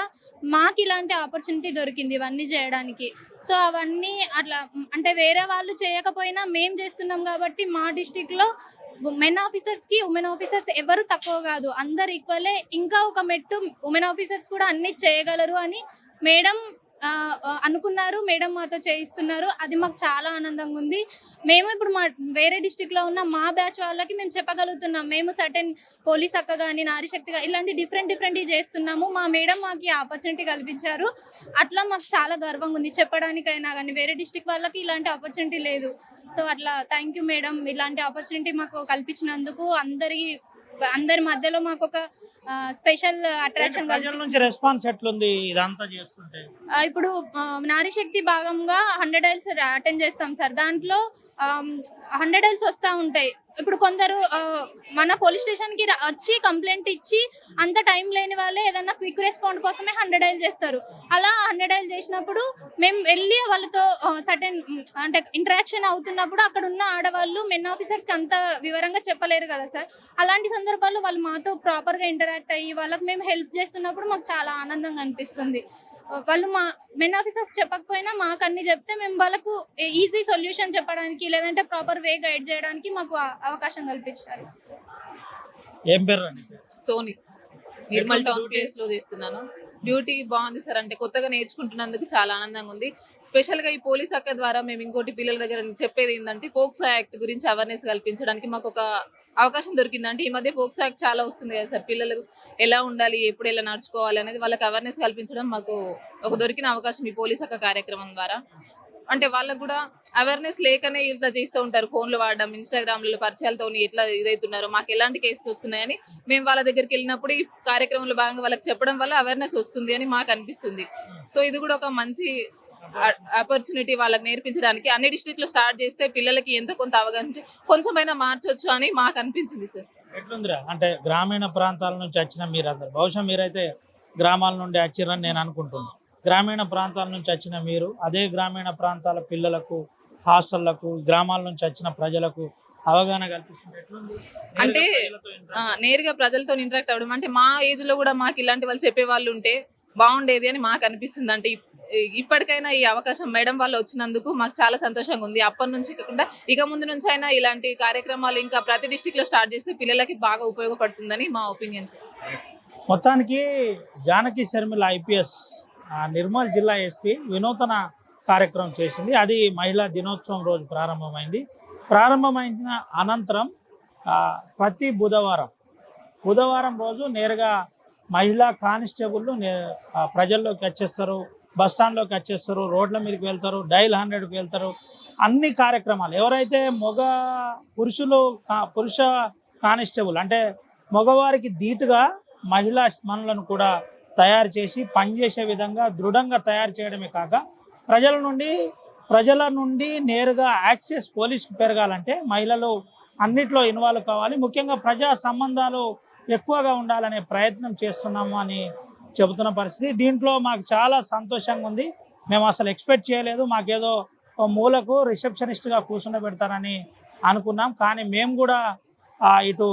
Speaker 5: మాకు ఇలాంటి ఆపర్చునిటీ దొరికింది ఇవన్నీ చేయడానికి. సో అవన్నీ అట్లా అంటే వేరే వాళ్ళు చేయకపోయినా మేము చేస్తున్నాం కాబట్టి మా డిస్టిక్లో మెన్ ఆఫీసర్స్కి ఉమెన్ ఆఫీసర్స్ ఎవరు తక్కువ కాదు, అందరు ఈక్వలే. ఇంకా ఒక మెట్టు ఉమెన్ ఆఫీసర్స్ కూడా అన్ని చేయగలరు అని మేడం అనుకున్నారు, మేడం మాతో చేయిస్తున్నారు. అది మాకు చాలా ఆనందంగా ఉంది. మేము ఇప్పుడు వేరే డిస్టిక్లో ఉన్న మా బ్యాచ్ వాళ్ళకి మేము చెప్పగలుగుతున్నాం, మేము సర్టెన్ పోలీస్ అక్క కానీ, నారీ శక్తిగా ఇలాంటి డిఫరెంట్ చేస్తున్నాము, మా మేడం మాకు ఆపర్చునిటీ కల్పించారు. అట్లా మాకు చాలా గర్వంగా ఉంది చెప్పడానికైనా కానీ. వేరే డిస్టిక్ వాళ్ళకి ఇలాంటి ఆపర్చునిటీ లేదు. సో అట్లా థ్యాంక్ యూ మేడం, ఇలాంటి ఆపర్చునిటీ మాకు కల్పించినందుకు. అందరి మధ్యలో మాకు ఒక స్పెషల్ అట్రాక్షన్.
Speaker 1: ప్రజల నుంచి రెస్పాన్స్ ఎట్లుంది ఇదంతా చేస్తుంటే?
Speaker 5: ఇప్పుడు నారీ శక్తి భాగంగా 100 డైల్స్ అటెండ్ చేస్తాం సార్. దాంట్లో 100 డైల్స్ వస్తూ ఉంటాయి. ఇప్పుడు కొందరు మన పోలీస్ స్టేషన్కి వచ్చి కంప్లైంట్ ఇచ్చి అంత టైం లేని వాళ్ళే ఏదన్నా క్విక్ రెస్పాండ్ కోసమే 100 డైల్ చేస్తారు. అలా 100 డైల్ చేసినప్పుడు మేము వెళ్ళి వాళ్ళతో సర్టెన్ అంటే ఇంటరాక్షన్ అవుతున్నప్పుడు అక్కడ ఉన్న ఆడవాళ్ళు మెన్ ఆఫీసర్స్కి అంత వివరంగా చెప్పలేరు కదా సార్. అలాంటి సందర్భాల్లో వాళ్ళు మాతో ప్రాపర్గా ఇంటరాక్ట్ అయ్యి వాళ్ళకి మేము హెల్ప్ చేస్తున్నప్పుడు మాకు చాలా ఆనందంగా అనిపిస్తుంది. వాళ్ళు మా మెన్ ఆఫీసర్స్ చెప్పకపోయినా మాకు అన్ని చెప్తే మేము వాళ్ళకు ఈజీ సొల్యూషన్ చెప్పడానికి, లేదంటే ప్రాపర్ వే గైడ్ చేయడానికి మాకు అవకాశం కల్పించారు.
Speaker 1: ఏం పేరు?
Speaker 6: సోని, నిర్మల్ టౌన్ ప్లేస్ లో చేస్తున్నాను. డ్యూటీ బాగుంది సార్. అంటే కొత్తగా నేర్చుకుంటున్నందుకు చాలా ఆనందంగా ఉంది. స్పెషల్గా ఈ పోలీస్ అక్క ద్వారా మేము ఇంకోటి పిల్లల దగ్గర చెప్పేది ఏంటంటే పోక్సో యాక్ట్ గురించి అవేర్నెస్ కల్పించడానికి మాకు ఒక అవకాశం దొరికింది. అంటే ఈ మధ్య పోక్సో యాక్ట్ చాలా వస్తుంది కదా సార్, పిల్లలు ఎలా ఉండాలి, ఎప్పుడు ఎలా నడుచుకోవాలి అనేది వాళ్ళకి అవేర్నెస్ కల్పించడం మాకు ఒక దొరికిన అవకాశం ఈ పోలీస్ అక్క కార్యక్రమం ద్వారా. అంటే వాళ్ళకు కూడా అవేర్నెస్ లేకనే ఇట్లా చేస్తూ ఉంటారు, ఫోన్లు వాడడం, ఇన్స్టాగ్రామ్లలో పరిచయాలతో ఎట్లా ఇదవుతున్నారు, మాకు ఎలాంటి కేసెస్ వస్తున్నాయని మేము వాళ్ళ దగ్గరికి వెళ్ళినప్పుడు ఈ కార్యక్రమంలో భాగంగా వాళ్ళకి చెప్పడం వల్ల అవేర్నెస్ వస్తుంది అని మాకు అనిపిస్తుంది. సో ఇది కూడా ఒక మంచి ఆపర్చునిటీ వాళ్ళకి నేర్పించడానికి. అన్ని డిస్ట్రిక్ట్ లో స్టార్ట్ చేస్తే పిల్లలకి ఎంత కొంత అవగాహన కొంచెమైనా మార్చొచ్చు అని మాకు అనిపించింది సార్.
Speaker 1: ఎట్లుందిరా అంటే గ్రామీణ ప్రాంతాల నుంచి వచ్చిన మీరందరూ, బహుశా మీరైతే గ్రామాల నుండి వచ్చిరని నేను అనుకుంటున్నాను. గ్రామీణ ప్రాంతాల నుంచి వచ్చిన మీరు అదే గ్రామీణ ప్రాంతాల పిల్లలకు, హాస్టళ్లకు, గ్రామాల నుంచి వచ్చిన ప్రజలకు అవగాహన కల్పిస్తుంది. ఎట్లుంది
Speaker 6: అంటే నేరుగా ప్రజలతో ఇంటరాక్ట్ అవ్వడం, అంటే మా ఏజ్ లో కూడా మాకు ఇలాంటి వాళ్ళు చెప్పే వాళ్ళు ఉంటే బాగుండేది అని మాకు అనిపిస్తుంది. అంటే ఇప్పటికైనా ఈ అవకాశం మేడం వాళ్ళు వచ్చినందుకు మాకు చాలా సంతోషంగా ఉంది. అప్పటి నుంచి కాకుండా ఇక ముందు నుంచి అయినా ఇలాంటి కార్యక్రమాలు ఇంకా ప్రతి డిస్ట్రిక్ట్ లో స్టార్ట్ చేస్తే పిల్లలకి బాగా ఉపయోగపడుతుందని మా ఒపీనియన్ సార్.
Speaker 1: మొత్తానికి జానకి శర్మిల ఐపీఎస్ నిర్మల్ జిల్లా ఎస్పీ వినూతన కార్యక్రమం చేసింది. అది మహిళా దినోత్సవం రోజు ప్రారంభమైన అనంతరం ప్రతి బుధవారం రోజు నేరుగా మహిళా కానిస్టేబుల్లు ప్రజల్లోకి వచ్చేస్తారు, బస్టాండ్లోకి వచ్చేస్తారు, రోడ్ల మీదకి వెళ్తారు, డైల్ 100కి వెళ్తారు. అన్ని కార్యక్రమాలు ఎవరైతే పురుష కానిస్టేబుల్ అంటే మగవారికి ధీటుగా మహిళా మనులను కూడా తయారు చేసి పనిచేసే విధంగా దృఢంగా తయారు చేయడమే కాక ప్రజల నుండి నేరుగా యాక్సెస్ పోలీసుకు పెరగాలంటే మహిళలు అన్నిట్లో ఇన్వాల్వ్ కావాలి. ముఖ్యంగా ప్రజా సంబంధాలు ఎక్కువగా ఉండాలనే ప్రయత్నం చేస్తున్నాము అని చెబుతున్న పరిస్థితి. దీంట్లో మాకు చాలా సంతోషంగా ఉంది. మేము అసలు ఎక్స్పెక్ట్ చేయలేదు. మాకేదో మూలకు రిసెప్షనిస్ట్గా కూర్చుండబెడతారని అనుకున్నాం. కానీ మేము కూడా ఇటు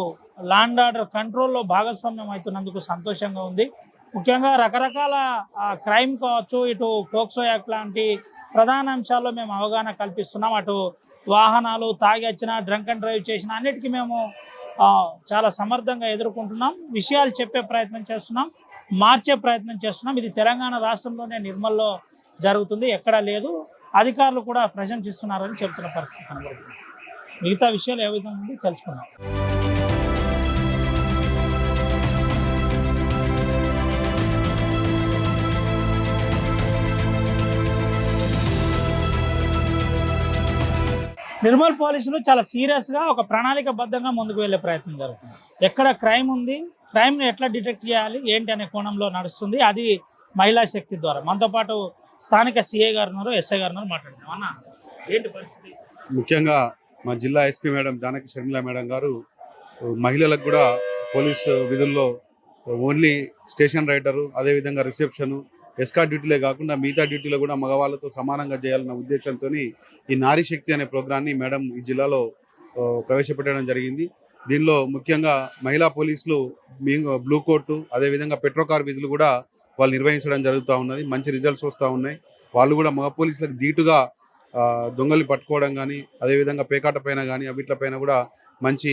Speaker 1: లాండ్ ఆర్డర్ కంట్రోల్లో భాగస్వామ్యం అవుతున్నందుకు సంతోషంగా ఉంది. ముఖ్యంగా రకరకాల క్రైమ్ కావచ్చు, ఇటు పోక్సో యాక్ట్ లాంటి ప్రధాన అంశాల్లో మేము అవగాహన కల్పిస్తున్నాం. అటు వాహనాలు తాగి వచ్చిన, డ్రంక్ అండ్ డ్రైవ్ చేసిన అన్నిటికీ మేము చాలా సమర్థంగా ఎదుర్కొంటున్నాం. విషయాలు చెప్పే ప్రయత్నం చేస్తున్నాం, మార్చే ప్రయత్నం చేస్తున్నాం. ఇది తెలంగాణ రాష్ట్రంలోనే నిర్మల్లో జరుగుతుంది, ఎక్కడా లేదు. అధికారులు కూడా ప్రశంసిస్తున్నారని చెప్తున్న పరిస్థితి కనబడుతుంది. మిగతా విషయాలు ఏ విధంగా ఉంది తెలుసుకున్నాం. నిర్మల్ పోలీసులు చాలా సీరియస్గా ఒక ప్రణాళికబద్ధంగా ముందుకు వెళ్ళే ప్రయత్నం జరుగుతుంది. ఎక్కడ క్రైమ్ ఉంది, క్రైమ్ని ఎట్లా డిటెక్ట్ చేయాలి ఏంటి అనే కోణంలో నడుస్తుంది. అది మహిళా శక్తి ద్వారా. మనతో పాటు స్థానిక సిఐ గారు ఉన్నారు, ఎస్ఐ గారు ఉన్నారు, మాట్లాడుతున్నాం. అన్న ఏంటి పరిస్థితి?
Speaker 7: ముఖ్యంగా మా జిల్లా SP madam Janaki Sharmila madam గారు మహిళలకు కూడా పోలీస్ విధుల్లో ఓన్లీ స్టేషన్ రైడరు, అదేవిధంగా రిసెప్షను, ఎస్కార్ట్ డ్యూటీలే కాకుండా మిగతా డ్యూటీలో కూడా మగవాళ్ళతో సమానంగా చేయాలన్న ఉద్దేశంతో ఈ నారీ శక్తి అనే ప్రోగ్రాన్ని మేడం ఈ జిల్లాలో ప్రవేశపెట్టడం జరిగింది. దీనిలో ముఖ్యంగా మహిళా పోలీసులు బ్లూ కోర్టు, అదేవిధంగా పెట్రోకార్ విధులు కూడా వాళ్ళు నిర్వహించడం జరుగుతూ ఉన్నది. మంచి రిజల్ట్స్ వస్తూ ఉన్నాయి. వాళ్ళు కూడా మగ పోలీసులకు ధీటుగా దొంగలు పట్టుకోవడం కానీ, అదేవిధంగా పేకాట పైన కానీ అవిట్లపైన కూడా మంచి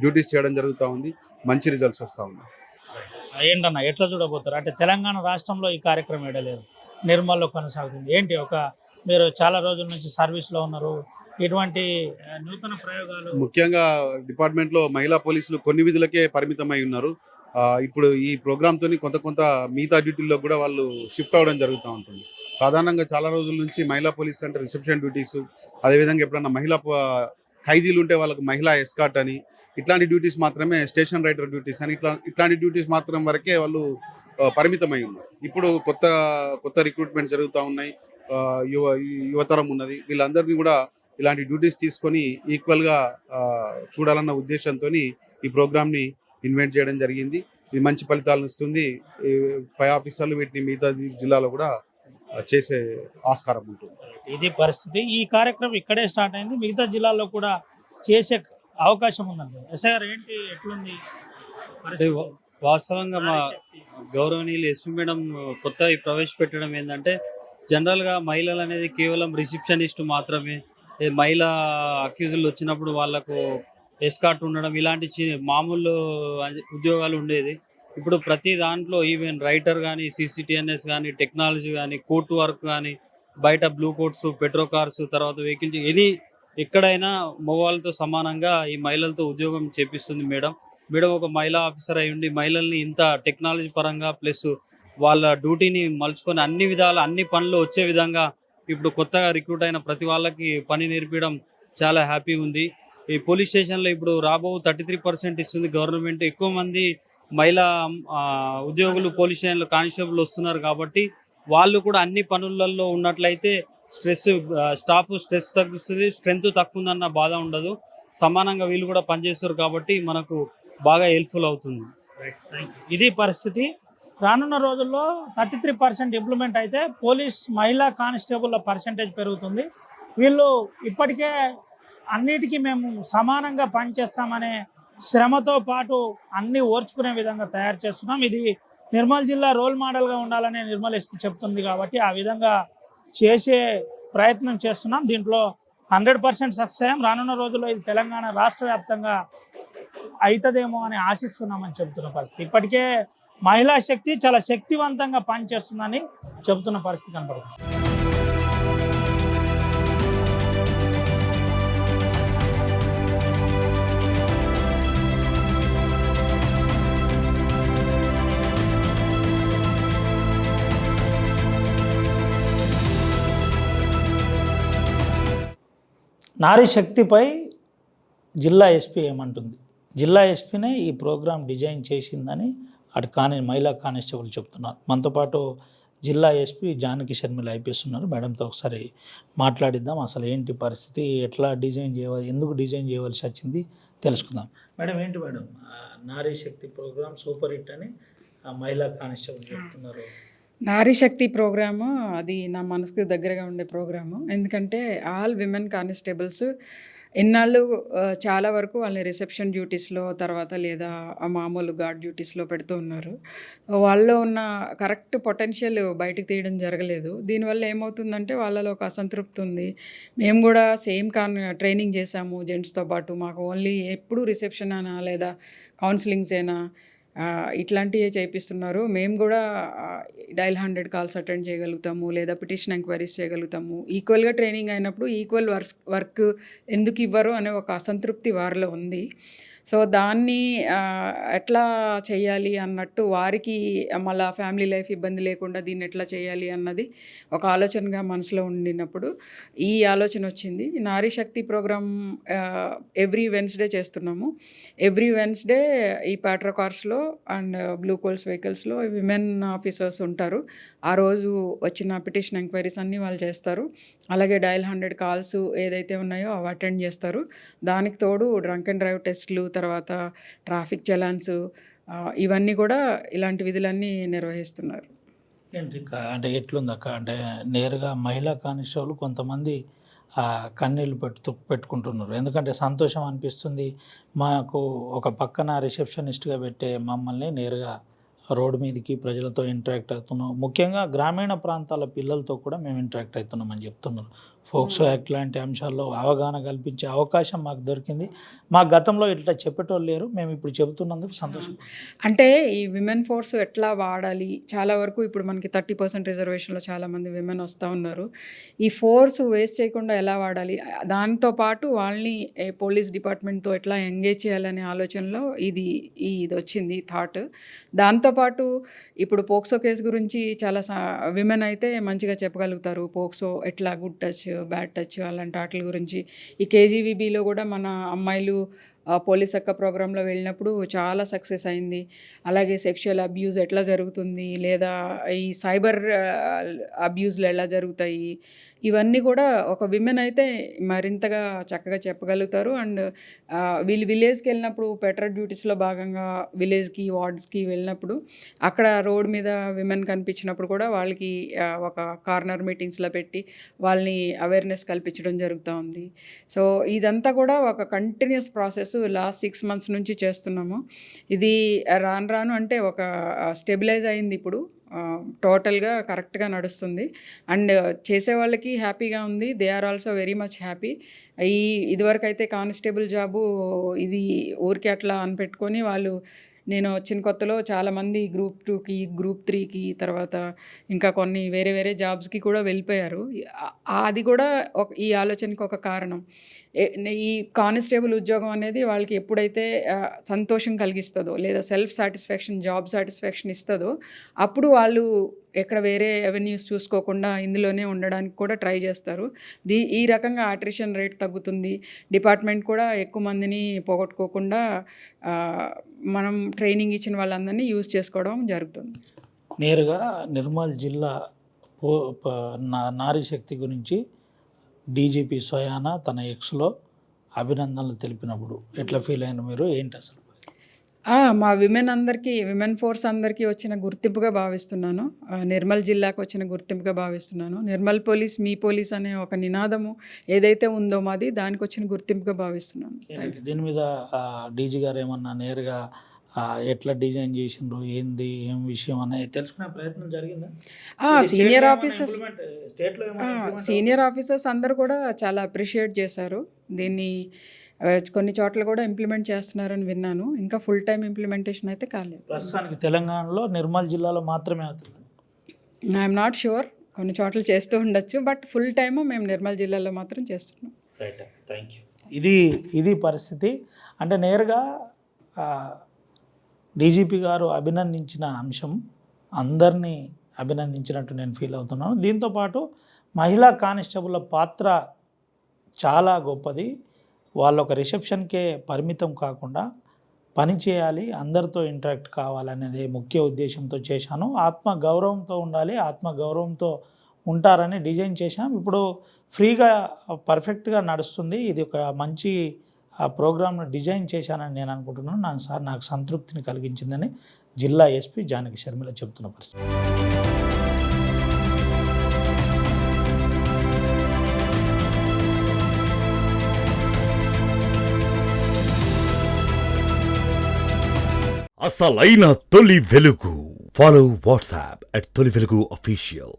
Speaker 7: డ్యూటీస్ చేయడం జరుగుతూ ఉంది. మంచి రిజల్ట్స్ వస్తూ ఉన్నాయి.
Speaker 1: ఏంటన్నా ఎట్లా చూడబోతారు? అంటే తెలంగాణ రాష్ట్రంలో ఈ కార్యక్రమం ఏడలేదు, నిర్మల్లో కొనసాగుతుంది. ఏంటి మీరు చాలా రోజుల నుంచి సర్వీస్లో ఉన్నారు, ఇటువంటి నూతన ప్రయోగాలు?
Speaker 7: ముఖ్యంగా డిపార్ట్మెంట్లో మహిళా పోలీసులు కొన్ని విధులకే పరిమితమై ఉన్నారు. ఇప్పుడు ఈ ప్రోగ్రామ్తో కొంత మిగతా డ్యూటీల్లో కూడా వాళ్ళు షిఫ్ట్ అవ్వడం జరుగుతూ ఉంటుంది. సాధారణంగా చాలా రోజుల నుంచి మహిళా పోలీసులు అంటే రిసెప్షన్ డ్యూటీస్, అదేవిధంగా ఎప్పుడన్నా మహిళా ఖైదీలు ఉంటే వాళ్ళకు మహిళా ఎస్కార్ట్ అని, ఇట్లాంటి డ్యూటీస్ మాత్రమే, స్టేషన్ రైడర్ డ్యూటీస్ అని ఇట్లాంటి డ్యూటీస్ మాత్రం వరకే వాళ్ళు పరిమితమై ఉన్నారు. ఇప్పుడు కొత్త రిక్రూట్మెంట్ జరుగుతూ ఉన్నాయి. యువతరం ఉన్నది. వీళ్ళందరినీ కూడా ఇలాంటి డ్యూటీస్ తీసుకొని ఈక్వల్గా చూడాలన్న ఉద్దేశంతో ఈ ప్రోగ్రామ్ని ఇన్వెంట్ చేయడం జరిగింది. ఇది మంచి ఫలితాలను ఇస్తుంది. పై ఆఫీసర్లు వీటిని మిగతా జిల్లాలో కూడా చేసే ఆస్కారం ఉంటుంది.
Speaker 1: ఇది పరిస్థితి. ఈ కార్యక్రమం ఇక్కడే స్టార్ట్ అయింది, మిగతా జిల్లాల్లో కూడా చేసే అవకాశం ఉందండి. ఎస్ఐ గారు ఏంటి ఎట్లుంది?
Speaker 8: వాస్తవంగా మా గౌరవనీయులు ఎస్పీ మేడం కొత్త ప్రవేశపెట్టడం ఏంటంటే, జనరల్గా మహిళలు అనేది కేవలం రిసెప్షనిస్ట్ మాత్రమే, మహిళా అక్యూజులు వచ్చినప్పుడు వాళ్ళకు ఎస్కార్ట్ ఉండడం, ఇలాంటి మామూలు ఉద్యోగాలు ఉండేది. ఇప్పుడు ప్రతి దాంట్లో ఈవెన్ రైటర్ కానీ, CCTNS కానీ, టెక్నాలజీ కానీ, కోర్టు వర్క్ కానీ, బయట బ్లూ కోట్స్, పెట్రో కార్స్, తర్వాత వెహికల్స్ ఎక్కడైనా మగవాళ్ళతో సమానంగా ఈ మహిళలతో ఉద్యోగం చేపిస్తుంది మేడం. మేడం ఒక మహిళా ఆఫీసర్ అయి ఉండి మహిళల్ని ఇంత టెక్నాలజీ పరంగా ప్లస్ వాళ్ళ డ్యూటీని మలుచుకొని అన్ని విధాల అన్ని పనులు వచ్చే విధంగా ఇప్పుడు కొత్తగా రిక్రూట్ అయిన ప్రతి వాళ్ళకి పని నేర్పించడం చాలా హ్యాపీగా ఉంది. ఈ పోలీస్ స్టేషన్లో ఇప్పుడు రాబో 33% ఇస్తుంది గవర్నమెంట్. ఎక్కువ మంది మహిళా ఉద్యోగులు పోలీస్ స్టేషన్లో కానిస్టేబుల్ వస్తున్నారు కాబట్టి వాళ్ళు కూడా అన్ని పనులలో ఉన్నట్లయితే స్టాఫ్ స్ట్రెస్ తగ్గుతుంది, స్ట్రెంత్ తక్కువ ఉందన్న బాధ ఉండదు. సమానంగా వీళ్ళు కూడా పనిచేస్తారు కాబట్టి మనకు బాగా హెల్ప్ఫుల్ అవుతుంది.
Speaker 1: ఇది పరిస్థితి. రానున్న రోజుల్లో 33% ఇంప్లిమెంట్ అయితే పోలీస్ మహిళా కానిస్టేబుల్ల పర్సంటేజ్ పెరుగుతుంది. వీళ్ళు ఇప్పటికే అన్నిటికీ మేము సమానంగా పనిచేస్తామనే శ్రమతో పాటు అన్నీ ఓర్చుకునే విధంగా తయారు చేస్తున్నాం. ఇది నిర్మల్ జిల్లా రోల్ మోడల్గా ఉండాలనే నిర్మల్ ఎస్పీ చెప్తుంది కాబట్టి ఆ విధంగా చేసే ప్రయత్నం చేస్తున్నాం. దీంట్లో 100% సక్సెస్ అయ్యాం. రానున్న రోజుల్లో ఇది తెలంగాణ రాష్ట్ర వ్యాప్తంగా అవుతుందేమో అని ఆశిస్తున్నామని చెబుతున్న పరిస్థితి. ఇప్పటికే మహిళా శక్తి చాలా శక్తివంతంగా పనిచేస్తుందని చెబుతున్న పరిస్థితి కనపడుతుంది. నారీ శక్తిపై జిల్లా ఎస్పీ ఏమంటుంది? జిల్లా ఎస్పీనే ఈ ప్రోగ్రాం డిజైన్ చేసిందని అటు మహిళా కానిస్టేబుల్ చెప్తున్నారు. మనతో పాటు జిల్లా ఎస్పీ జానకి షర్మిల ఐపీఎస్ ఉన్నారు. మేడంతో ఒకసారి మాట్లాడిద్దాం. అసలు ఏంటి పరిస్థితి, ఎట్లా డిజైన్ చేయాలి, ఎందుకు డిజైన్ చేయవలసి వచ్చింది తెలుసుకుందాం. మేడం ఏంటి మేడం నారీ శక్తి ప్రోగ్రామ్ సూపర్ హిట్ అని మహిళా కానిస్టేబుల్ చెప్తున్నారు?
Speaker 9: నారీ శక్తి ప్రోగ్రాము అది నా మనసుకు దగ్గరగా ఉండే ప్రోగ్రాము. ఎందుకంటే ఆల్ విమెన్ కానిస్టేబుల్స్ ఎన్నాళ్ళు చాలా వరకు వాళ్ళని రిసెప్షన్ డ్యూటీస్లో తర్వాత లేదా మామూలు గార్డ్ డ్యూటీస్లో పెడుతూ ఉన్నారు. వాళ్ళలో ఉన్న కరెక్ట్ పొటెన్షియల్ బయటికి తీయడం జరగలేదు. దీనివల్ల ఏమవుతుందంటే వాళ్ళలో ఒక అసంతృప్తి ఉంది. మేము కూడా సేమ్ ట్రైనింగ్ చేసాము జెంట్స్తో పాటు. మాకు ఓన్లీ ఎప్పుడు రిసెప్షన్ అయినా లేదా కౌన్సిలింగ్స్ అయినా ఇట్లాంటివే చేపిస్తున్నారు. మేము కూడా డైల్ 100 కాల్స్ అటెండ్ చేయగలుగుతాము లేదా పిటిషన్ ఎంక్వైరీస్ చేయగలుగుతాము. ఈక్వల్గా ట్రైనింగ్ అయినప్పుడు ఈక్వల్ వర్క్ ఎందుకు ఇవ్వరు అనే ఒక అసంతృప్తి వారిలో ఉంది. సో దాన్ని ఎట్లా చేయాలి అన్నట్టు వారికి మళ్ళీ ఫ్యామిలీ లైఫ్ ఇబ్బంది లేకుండా దీన్ని ఎట్లా చేయాలి అన్నది ఒక ఆలోచనగా మనసులో ఉండినప్పుడు ఈ ఆలోచన వచ్చింది. Nari Shakti program every Wednesday చేస్తున్నాము. ఎవ్రీ వెన్స్డే ఈ ప్యాట్రో కార్స్లో అండ్ బ్లూ కోల్స్ వెహికల్స్లో విమెన్ ఆఫీసర్స్ ఉంటారు. ఆ రోజు వచ్చిన పిటిషన్ ఎంక్వైరీస్ అన్నీ వాళ్ళు చేస్తారు. అలాగే డయల్ 100 కాల్స్ ఏదైతే ఉన్నాయో అవి అటెండ్ చేస్తారు. దానికి తోడు డ్రంక్ అండ్ డ్రైవ్ టెస్ట్లు, తర్వాత ట్రాఫిక్ చలాన్స్, ఇవన్నీ కూడా ఇలాంటి విధులన్నీ నిర్వహిస్తున్నారు.
Speaker 1: ఏంటి అంటే ఎట్లుందక్క, అంటే నేరుగా మహిళా కానిస్టేబుల్ కొంతమంది కన్నీళ్ళు పెట్టుకుంటున్నారు. ఎందుకంటే సంతోషం అనిపిస్తుంది. మాకు ఒక పక్కన రిసెప్షనిస్ట్గా పెట్టే మమ్మల్ని నేరుగా రోడ్డు మీదకి ప్రజలతో ఇంటరాక్ట్ అవుతున్నాం. ముఖ్యంగా గ్రామీణ ప్రాంతాల పిల్లలతో కూడా మేము ఇంటరాక్ట్ అవుతున్నామని చెప్తున్నారు. ఫోక్సో యాక్ట్ లాంటి అంశాల్లో అవగాహన కల్పించే అవకాశం మాకు దొరికింది. మా గతంలో ఇట్లా చెప్పేటోళ్ళు లేరు, మేము ఇప్పుడు చెబుతున్నందుకు సంతోషం.
Speaker 9: అంటే ఈ విమెన్ ఫోర్స్ ఎట్లా వాడాలి, చాలా వరకు ఇప్పుడు మనకి 30% రిజర్వేషన్లో చాలామంది విమెన్ వస్తూ ఉన్నారు. ఈ ఫోర్స్ వేస్ట్ చేయకుండా ఎలా వాడాలి, దాంతోపాటు వాళ్ళని పోలీస్ డిపార్ట్మెంట్తో ఎట్లా ఎంగేజ్ చేయాలనే ఆలోచనలో ఇది వచ్చింది థాట్. దాంతోపాటు ఇప్పుడు పోక్సో కేసు గురించి చాలా విమెన్ అయితే మంచిగా చెప్పగలుగుతారు. పోక్సో ఎట్లా గుడ్ టచ్, బ్యాడ్ టచ్ అలాంటి వాటి గురించి. ఈ KGVBలో కూడా మన అమ్మాయిలు పోలీస్ అక్క ప్రోగ్రాంలో వెళ్ళినప్పుడు చాలా సక్సెస్ అయింది. అలాగే సెక్షువల్ అబ్యూజ్ ఎట్లా జరుగుతుంది, లేదా ఈ సైబర్ అబ్యూజ్లు ఎలా జరుగుతాయి, ఇవన్నీ కూడా ఒక విమెన్ అయితే మరింతగా చక్కగా చెప్పగలుగుతారు. అండ్ వీళ్ళు విలేజ్కి వెళ్ళినప్పుడు పెట్రోల్ డ్యూటీస్లో భాగంగా విలేజ్కి వార్డ్స్కి వెళ్ళినప్పుడు అక్కడ రోడ్ మీద విమెన్ కనిపించినప్పుడు కూడా వాళ్ళకి ఒక కార్నర్ మీటింగ్స్లో పెట్టి వాళ్ళని అవేర్నెస్ కల్పించడం జరుగుతూ ఉంది. సో ఇదంతా కూడా ఒక కంటిన్యూస్ ప్రాసెస్ లాస్ట్ 6 months నుంచి చేస్తున్నాము. ఇది రాను అంటే ఒక స్టెబిలైజ్ అయింది. ఇప్పుడు టోటల్గా కరెక్ట్గా నడుస్తుంది. అండ్ చేసే వాళ్ళకి హ్యాపీగా ఉంది. They are also very much happy. ఇదివరకు అయితే కానిస్టేబుల్ జాబు ఇది ఊరికే అట్లా అనిపెట్టుకొని వాళ్ళు నేను వచ్చిన కొత్తలో చాలామంది గ్రూప్ 2కి, గ్రూప్ 3కి, తర్వాత ఇంకా కొన్ని వేరే వేరే జాబ్స్కి కూడా వెళ్ళిపోయారు. అది కూడా ఈ ఆలోచనకి ఒక కారణం. ఈ కానిస్టేబుల్ ఉద్యోగం అనేది వాళ్ళకి ఎప్పుడైతే సంతోషం కలిగిస్తుందో లేదా సెల్ఫ్ సాటిస్ఫాక్షన్, జాబ్ సాటిస్ఫాక్షన్ ఇస్తుందో అప్పుడు వాళ్ళు ఎక్కడ వేరే అవెన్యూస్ చూసుకోకుండా ఇందులోనే ఉండడానికి కూడా ట్రై చేస్తారు. ఈ రకంగా అట్రిషన్ రేట్ తగ్గుతుంది. డిపార్ట్మెంట్ కూడా ఎక్కువ మందిని పోగొట్టుకోకుండా మనం ట్రైనింగ్ ఇచ్చిన వాళ్ళందరినీ యూజ్ చేసుకోవడం జరుగుతుంది.
Speaker 1: నేరుగా నిర్మల్ జిల్లా నారీ శక్తి గురించి డీజీపీ స్వయాన తన ఎక్స్లో అభినందనలు తెలిపినప్పుడు ఎట్లా ఫీల్ అయిన మీరు, ఏంటి అసలు?
Speaker 9: మా విమెన్ ఫోర్స్ అందరికీ వచ్చిన గుర్తింపుగా భావిస్తున్నాను. నిర్మల్ జిల్లాకు వచ్చిన గుర్తింపుగా భావిస్తున్నాను. నిర్మల్ పోలీస్ మీ పోలీస్ అనే ఒక నినాదము ఏదైతే ఉందో మాది, దానికి వచ్చిన గుర్తింపుగా భావిస్తున్నాను.
Speaker 1: దీని మీద డీజీ గారు ఏమన్నా నేరుగా ఎట్లా డిజైన్ చేసిండ్రు, ఏంది, ఏం విషయం అనేది తెలుసుకునే ప్రయత్నం జరిగిందా?
Speaker 9: సీనియర్ ఆఫీసర్స్ అందరూ కూడా చాలా అప్రిషియేట్ చేశారు దీన్ని. కొన్ని చోట్ల కూడా ఇంప్లిమెంట్ చేస్తున్నారని విన్నాను. ఇంకా ఫుల్ టైం ఇంప్లిమెంటేషన్ అయితే కాలేదు.
Speaker 1: ప్రస్తుతానికి తెలంగాణలో నిర్మల్ జిల్లాలో మాత్రమే అవుతుంది.
Speaker 9: ఐఎమ్ నాట్ షూర్, కొన్ని చోట్ల చేస్తూ ఉండొచ్చు, బట్ ఫుల్ టైము మేము నిర్మల్ జిల్లాలో మాత్రం చేస్తున్నాం.
Speaker 1: Right, thank you. ఇది పరిస్థితి. అంటే నేరుగా డీజీపీ గారు అభినందించిన అంశం అందరినీ అభినందించినట్టు నేను ఫీల్ అవుతున్నాను. దీంతోపాటు మహిళా కానిస్టేబుల్ల పాత్ర చాలా గొప్పది. వాళ్ళు ఒక రిసెప్షన్కే పరిమితం కాకుండా పని చేయాలి, అందరితో ఇంటరాక్ట్ కావాలనేది ముఖ్య ఉద్దేశంతో చేశాను. ఆత్మగౌరవంతో ఉండాలి, ఆత్మగౌరవంతో ఉంటారని డిజైన్ చేశాం. ఇప్పుడు ఫ్రీగా పర్ఫెక్ట్గా నడుస్తుంది. ఇది ఒక మంచి ప్రోగ్రామ్ను డిజైన్ చేశానని నేను అనుకుంటున్నాను. నాకు సంతృప్తిని కలిగించిందని జిల్లా ఎస్పీ జానకి శర్మిల చెబుతున్న పరిస్థితి.
Speaker 10: అసలైన తొలి వెలుగు. ఫాలో వాట్సాప్ @తొలి వెలుగు official.